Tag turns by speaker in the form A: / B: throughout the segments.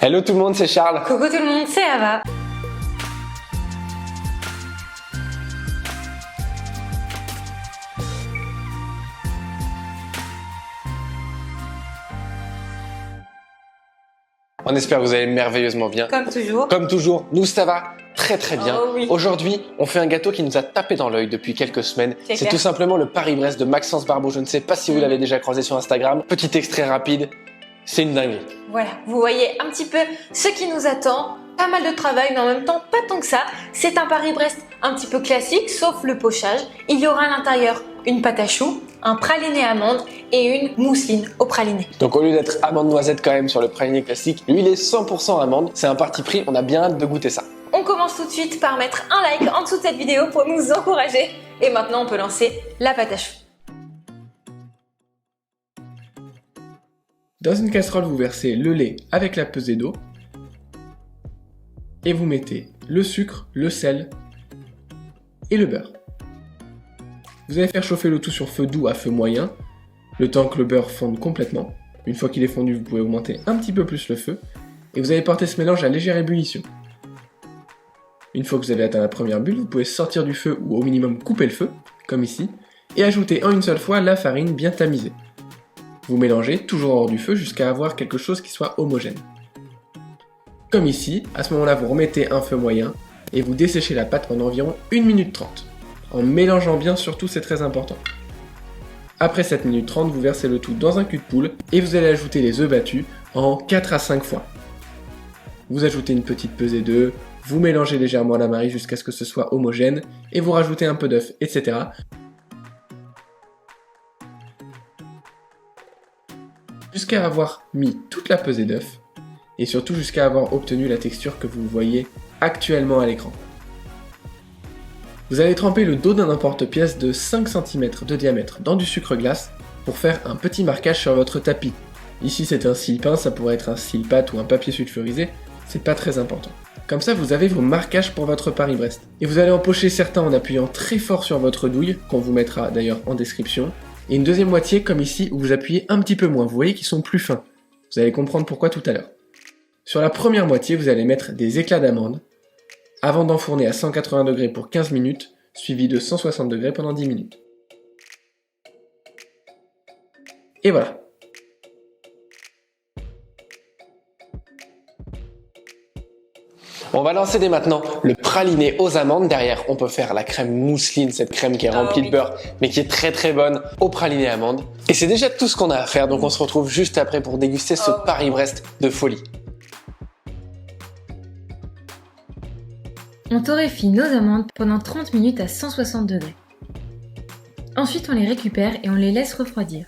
A: Hello tout le monde, c'est Charles.
B: Coucou tout le monde, c'est Ava.
A: On espère que vous allez merveilleusement bien.
B: Comme toujours.
A: Comme toujours, nous ça va très bien.
B: Oh oui.
A: Aujourd'hui, on fait un gâteau qui nous a tapé dans l'œil depuis quelques semaines. C'est
B: clair.
A: tout simplement le Paris-Brest de Maxence Barbeau. Je ne sais pas si vous l'avez déjà croisé sur Instagram. Petit extrait rapide, c'est une dinguerie.
B: Voilà, vous voyez un petit peu ce qui nous attend. Pas mal de travail, mais en même temps pas tant que ça. C'est un Paris-Brest un petit peu classique, sauf le pochage. Il y aura à l'intérieur une pâte à choux, un praliné amande et une mousseline au praliné.
A: Donc au lieu d'être amande noisette quand même sur le praliné classique, lui il est 100% amande. C'est un parti pris, on a bien hâte de goûter ça.
B: On commence tout de suite par mettre un like en dessous de cette vidéo pour nous encourager. Et maintenant on peut lancer la pâte à choux.
C: Dans une casserole, vous versez le lait avec la pesée d'eau et vous mettez le sucre, le sel et le beurre. Vous allez faire chauffer le tout sur feu doux à feu moyen, le temps que le beurre fonde complètement. Une fois qu'il est fondu, vous pouvez augmenter un petit peu plus le feu et vous allez porter ce mélange à légère ébullition. Une fois que vous avez atteint la première bulle, vous pouvez sortir du feu ou au minimum couper le feu, comme ici, et ajouter en une seule fois la farine bien tamisée. Vous mélangez toujours hors du feu jusqu'à avoir quelque chose qui soit homogène. Comme ici, à ce moment-là, vous remettez un feu moyen et vous desséchez la pâte pendant environ 1 minute 30. En mélangeant bien, surtout, c'est très important. Après 7 minutes 30, vous versez le tout dans un cul de poule et vous allez ajouter les œufs battus en 4 à 5 fois. Vous ajoutez une petite pesée d'œufs, vous mélangez légèrement la marée jusqu'à ce que ce soit homogène et vous rajoutez un peu d'œuf, etc. Jusqu'à avoir mis toute la pesée d'œuf et surtout jusqu'à avoir obtenu la texture que vous voyez actuellement à l'écran. Vous allez tremper le dos d'un emporte-pièce de 5 cm de diamètre dans du sucre glace pour faire un petit marquage sur votre tapis. Ici c'est un cile-pain, ça pourrait être un cile-pâte ou un papier sulfurisé, c'est pas très important. Comme ça vous avez vos marquages pour votre Paris-Brest. Et vous allez empocher certains en appuyant très fort sur votre douille, qu'on vous mettra d'ailleurs en description, et une deuxième moitié comme ici où vous appuyez un petit peu moins, vous voyez qu'ils sont plus fins. Vous allez comprendre pourquoi tout à l'heure. Sur la première moitié, vous allez mettre des éclats d'amandes, avant d'enfourner à 180 degrés pour 15 minutes, suivi de 160 degrés pendant 10 minutes. Et voilà.
A: On va lancer dès maintenant le praliné aux amandes. Derrière, on peut faire la crème mousseline, cette crème qui est remplie de beurre, mais qui est très bonne au praliné amande. Et c'est déjà tout ce qu'on a à faire, donc on se retrouve juste après pour déguster ce Paris-Brest de folie.
D: On torréfie nos amandes pendant 30 minutes à 160 degrés. Ensuite, on les récupère et on les laisse refroidir.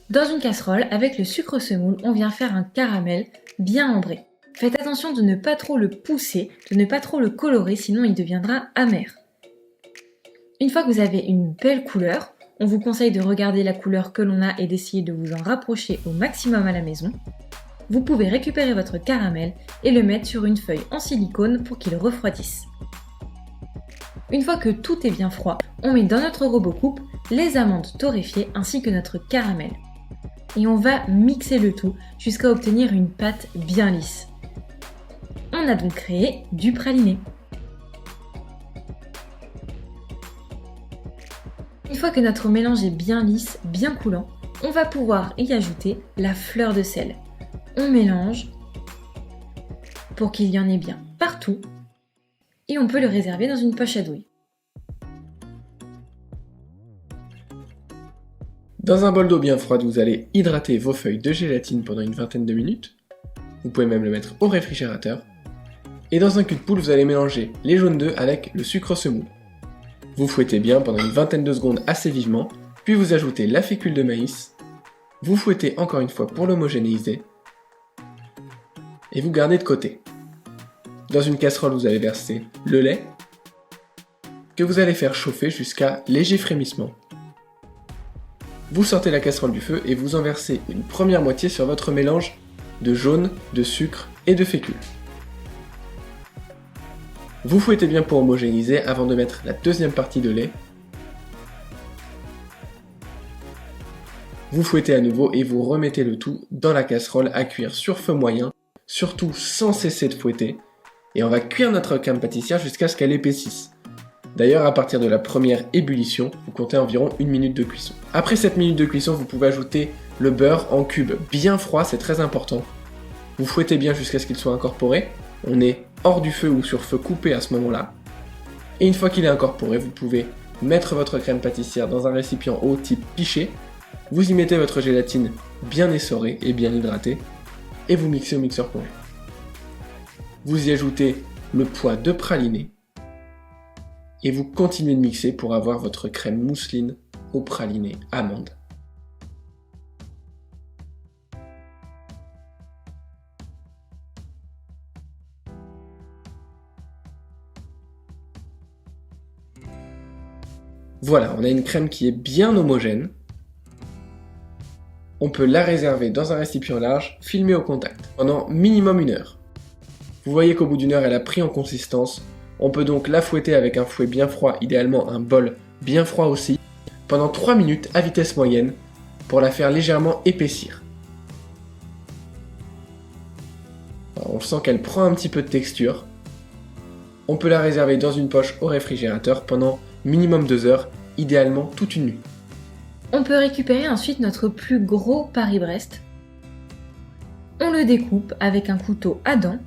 D: Dans une casserole, avec le sucre semoule, on vient faire un caramel bien ambré. Faites attention de ne pas trop le pousser, de ne pas trop le colorer, sinon il deviendra amer. Une fois que vous avez une belle couleur, on vous conseille de regarder la couleur que l'on a et d'essayer de vous en rapprocher au maximum à la maison. Vous pouvez récupérer votre caramel et le mettre sur une feuille en silicone pour qu'il refroidisse. Une fois que tout est bien froid, on met dans notre robot coupe les amandes torréfiées ainsi que notre caramel. Et on va mixer le tout jusqu'à obtenir une pâte bien lisse. On a donc créé du praliné. Une fois que notre mélange est bien lisse, bien coulant, on va pouvoir y ajouter la fleur de sel. On mélange pour qu'il y en ait bien partout et on peut le réserver dans une poche à douille.
C: Dans un bol d'eau bien froide, vous allez hydrater vos feuilles de gélatine pendant une vingtaine de minutes. Vous pouvez même le mettre au réfrigérateur. Et dans un cul de poule, vous allez mélanger les jaunes d'œufs avec le sucre semoule. Vous fouettez bien pendant une vingtaine de secondes assez vivement, puis vous ajoutez la fécule de maïs. Vous fouettez encore une fois pour l'homogénéiser. Et vous gardez de côté. Dans une casserole, vous allez verser le lait, que vous allez faire chauffer jusqu'à léger frémissement. Vous sortez la casserole du feu et vous en versez une première moitié sur votre mélange de jaune, de sucre et de fécule. Vous fouettez bien pour homogénéiser avant de mettre la deuxième partie de lait. Vous fouettez à nouveau et vous remettez le tout dans la casserole à cuire sur feu moyen surtout sans cesser de fouetter. Et on va cuire notre crème pâtissière jusqu'à ce qu'elle épaississe. D'ailleurs, à partir de la première ébullition, vous comptez environ 1 minute de cuisson. Après cette minute de cuisson, vous pouvez ajouter le beurre en cubes bien froid, c'est très important. Vous fouettez bien jusqu'à ce qu'il soit incorporé. On est hors du feu ou sur feu coupé à ce moment-là. Et une fois qu'il est incorporé, vous pouvez mettre votre crème pâtissière dans un récipient haut type pichet. Vous y mettez votre gélatine bien essorée et bien hydratée. Et vous mixez au mixeur plongé. Vous y ajoutez le poids de praliné. Et vous continuez de mixer pour avoir votre crème mousseline au praliné amande. Voilà, on a une crème qui est bien homogène. On peut la réserver dans un récipient large, filmé au contact, pendant minimum 1 heure. Vous voyez qu'au bout d'1 heure, elle a pris en consistance. On peut donc la fouetter avec un fouet bien froid, idéalement un bol bien froid aussi, pendant 3 minutes à vitesse moyenne pour la faire légèrement épaissir. Alors, on sent qu'elle prend un petit peu de texture. On peut la réserver dans une poche au réfrigérateur pendant minimum 2 heures, idéalement toute une nuit.
D: On peut récupérer ensuite notre plus gros Paris-Brest. On le découpe avec un couteau à dents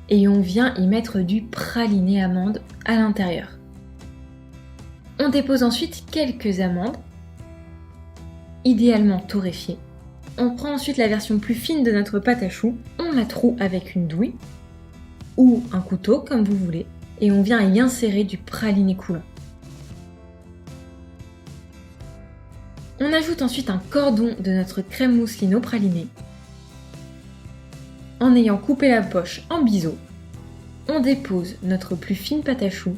D: et on vient y mettre du praliné amande à l'intérieur. On dépose ensuite quelques amandes, idéalement torréfiées. On prend ensuite la version plus fine de notre pâte à choux, on la troue avec une douille ou un couteau comme vous voulez et on vient y insérer du praliné coulant. On ajoute ensuite un cordon de notre crème mousseline au praliné. En ayant coupé la poche en biseau, on dépose notre plus fine pâte à choux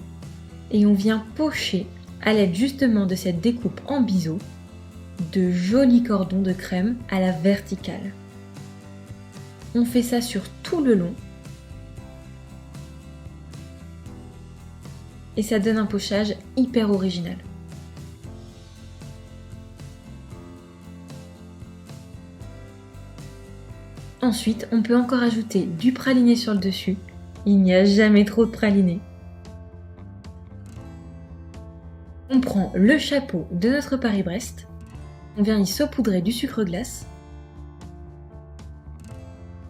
D: et on vient pocher à l'aide justement de cette découpe en biseau de jolis cordons de crème à la verticale. On fait ça sur tout le long et ça donne un pochage hyper original. Ensuite, on peut encore ajouter du praliné sur le dessus. Il n'y a jamais trop de praliné. On prend le chapeau de notre Paris-Brest. On vient y saupoudrer du sucre glace.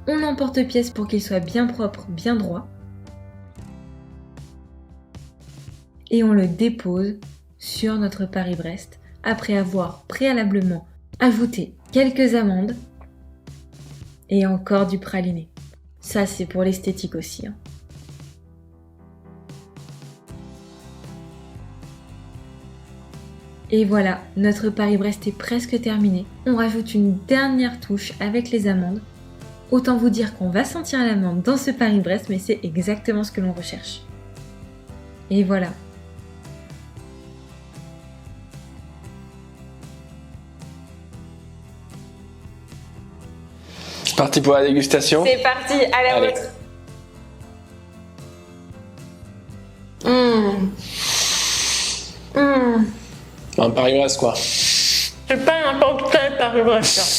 D: On l'emporte-pièce pour qu'il soit bien propre, bien droit. Et on le dépose sur notre Paris-Brest après avoir préalablement ajouté quelques amandes et encore du praliné. Ça, c'est pour l'esthétique aussi. Et voilà, notre Paris-Brest est presque terminé. On rajoute une dernière touche avec les amandes. Autant vous dire qu'on va sentir l'amande dans ce Paris-Brest, mais c'est exactement ce que l'on recherche. Et voilà.
A: Parti pour la dégustation.
B: C'est parti, à la
A: Allez.
B: vôtre.
A: Un Paris-Brest quoi.
B: C'est pas n'importe quel Paris-Brest.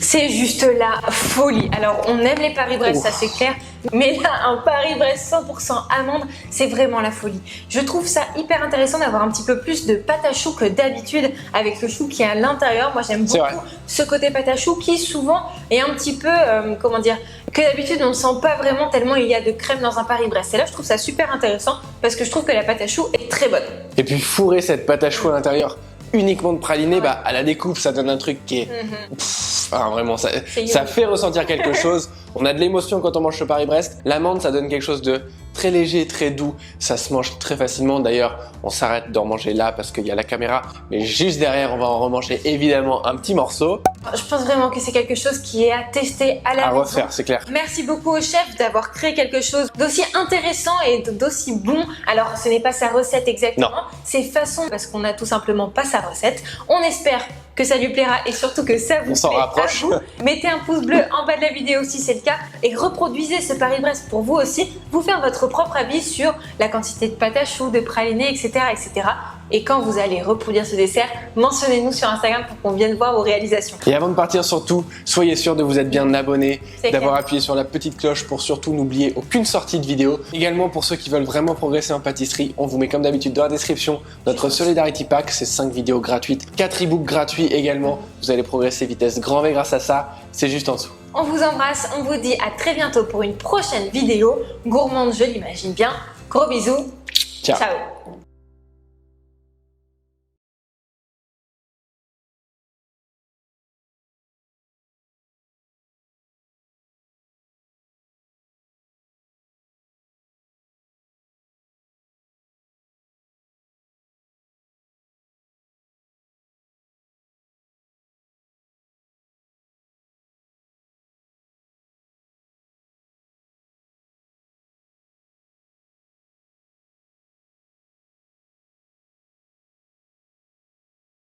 B: C'est juste la folie. Alors, on aime les Paris-Brest, ça c'est clair. Mais là, un Paris-Brest 100% amande, c'est vraiment la folie. Je trouve ça hyper intéressant d'avoir un petit peu plus de pâte à choux que d'habitude avec le chou qui est à l'intérieur. Moi, j'aime
A: C'est
B: beaucoup ce côté pâte à choux qui souvent est un petit peu, que d'habitude on ne sent pas vraiment tellement il y a de crème dans un Paris-Brest. Et là, je trouve ça super intéressant parce que je trouve que la pâte à choux est très bonne.
A: Et puis fourrer cette pâte à choux à l'intérieur uniquement de praliné, bah à la découpe ça donne un truc qui est vraiment ça fait ressentir quelque chose. On a de l'émotion quand on mange ce Paris-Brest. L'amande ça donne quelque chose de très léger, très doux. Ça se mange très facilement. D'ailleurs, on s'arrête d'en manger là parce qu'il y a la caméra, mais juste derrière on va en remanger évidemment un petit morceau.
B: Je pense vraiment que c'est quelque chose qui est à tester à la
A: À
B: maison.
A: refaire, c'est clair.
B: Merci beaucoup au chef d'avoir créé quelque chose d'aussi intéressant et d'aussi bon. Alors, ce n'est pas sa recette exactement, c'est façon parce qu'on n'a tout simplement pas sa recette. On espère que ça lui plaira et surtout que ça vous
A: On s'en
B: plaît
A: rapproche.
B: à vous. Mettez un pouce bleu en bas de la vidéo si c'est le cas et reproduisez ce Paris-Brest pour vous aussi. Vous faire votre propre avis sur la quantité de pâte à choux, de praliné, etc., etc. Et quand vous allez reproduire ce dessert, mentionnez-nous sur Instagram pour qu'on vienne voir vos réalisations.
A: Et avant de partir, surtout, soyez sûr de vous être bien abonné,
B: C'est
A: d'avoir
B: clair.
A: appuyé sur la petite cloche pour surtout n'oublier aucune sortie de vidéo. Également, pour ceux qui veulent vraiment progresser en pâtisserie, on vous met comme d'habitude dans la description notre Solidarity Pack, c'est 5 vidéos gratuites, 4 e-books gratuits également. Vous allez progresser vitesse grand V grâce à ça, c'est juste en dessous.
B: On vous embrasse, on vous dit à très bientôt pour une prochaine vidéo gourmande, je l'imagine bien. Gros bisous.
A: Ciao.
B: Ciao.